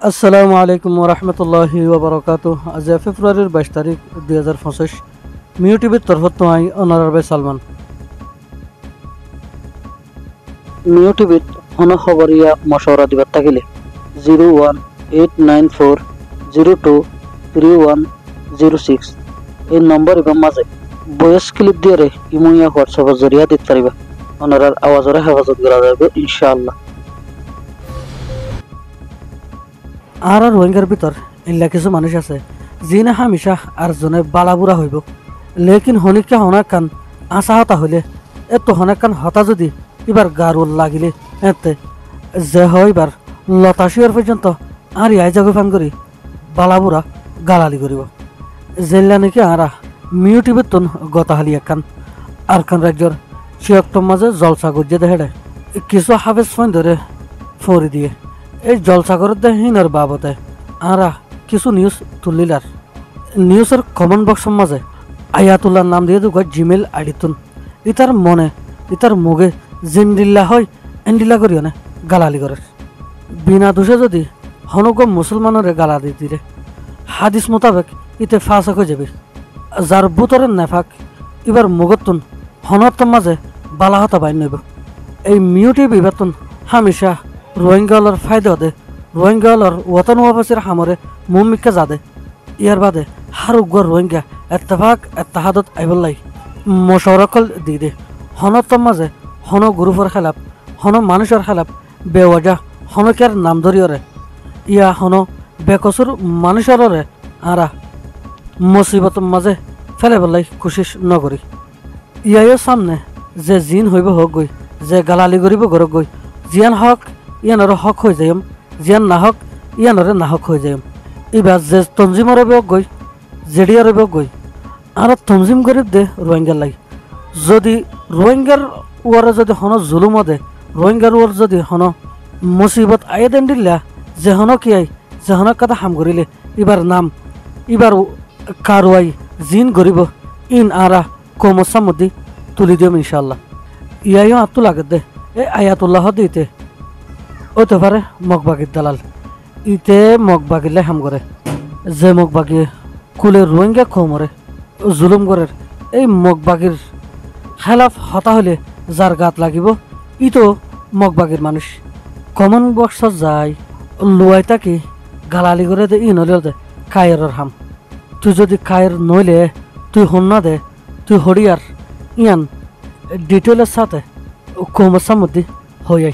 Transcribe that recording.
আসসালামু আলাইকুম ওরহমতুল্লাহি ওবরাকাতুহ। আজ ফেব্রুয়ারির 22 তারিখ 2025 মিউ টিভির তরফত আই অনারাবে সালমান। মিউ টিভিত হন খবরিয়া মশওরা দিবার থাকিলে 01894023106 এই নম্বর এবং মাঝে ভয়েস ক্লিপ দিয়ে ইমুইয়া হোয়াটসঅ্যাপের জরিয়া দিতে পারিবা। ওনারার আওয়াজের হেফাজত করা যাবে ইনশাআল্লাহ। আর রোহিঙ্গার ভিতর এলা কিছু মানুষ আছে যিনি হামিশা আর জনে বালাবুরা হইব, লেকিন হনিকা হনাকান আশা হতা হইলে এত হনাকান হতা যদি এবার গারুল লাগিলে এতে যে হইবার লতাশিয়ার পর্যন্ত আর ইয়াই জাগো ফান করি বালাবুরা গালালি করিব। জেলা নাকি আরা মিউটিভের তন গতাহালি একান আরখান রাজ্যর শিয়ক্তম মাঝে জলসা গজ্জে দেহে কিছু হাফেজ ফোন ধরে ফরি দিয়ে এই জলসাগরের দেহিনের বাবদে আরা কিছু নিউজ তুলিলার। নিউজের কমেন্ট বক্সের মাঝে আয়াতুল্লার নাম দিয়ে দুগা জিমেল আইডিতুন ইতার মনে ইতার মুগে জিন্দিল্লা হয় এন্ডিলা করিও না গালালি করে বিনা দোষে যদি হনুক মুসলমানের গালা দি দিলে হাদিস মোতাবেক ইতে ফাঁসক হয়ে যাবে। যার বুতরের নেফাক এবার মুগতুন হনতম মাঝে বালাহতা বাইন নইব। এই মিউটি বিবেতন হামেশা রোহিঙ্গালর ফায়দা দে রোহিঙ্গালর ওয়াতন ওয়াপাসের হামরে মুমিকা যাদে ইয়ার বাদে হারুগর রোহিঙ্গা এত্তেফাক এত্তাহাদত আইবল্লাই মশওয়ারাকল দি দে হনতম মাঝে হন গ্রুপের খেলাপ হন মানুষের খেলাপ বেওয়াজা হনকের নাম ধরিয়রে ইয়া হন বেকসুর মানুষেররে আরা মুসিবত মাঝে ফেলে বলাই কোশিশ নকরি। ইয়াইও সামনে যে জিন হইব হোক গই যে গালালি করিব গরক গই জিয়ান হক ইয়ানরে হক হয়ে যাইম, জিয়ান না হক ইয়ানরে না হক হয়ে যাইম। এবার যে তঞ্জিমরে বেগ গই জেডিয়ারে বেগ গই আর তঞ্জিম গরিব দে রোহিঙ্গার লাই যদি রোহিঙ্গার ওয়ারে যদি হন জুলুম দে রোহিঙ্গার ওয়ার যদি হন মুসিবত আয়ে দেন দিল্লা যে হন কি আই যে হন কথা হাম করিলে এবার নাম এবার কারওয়াই জিন গরিব ইন আরা কমসার মধ্যে তুলি দিম ইনশাল্লাহ। ইয়াইও আত্মু লাগে দে এই আয়াতুল্লাহ দিতে হতে পারে মগবাগির দালাল ইতে মগবাগিলে হাম করে যে মগবাগি কুলে রোহিঙ্গা খমরে জুলুম করে এই মগবাগির খেলাফ হতা হলে যার গাত লাগিব ইতো মগবাগির মানুষ কমন বক্সত যায় লুয়াই তাকি গালালি করে দে ই নলে দে কায়ের হাম তুই যদি কায়ের নইলে তুই হন্না দে তুই হরিয়ার ইয়ান ডিটেলের সাথে কমসার মধ্যে হয়ে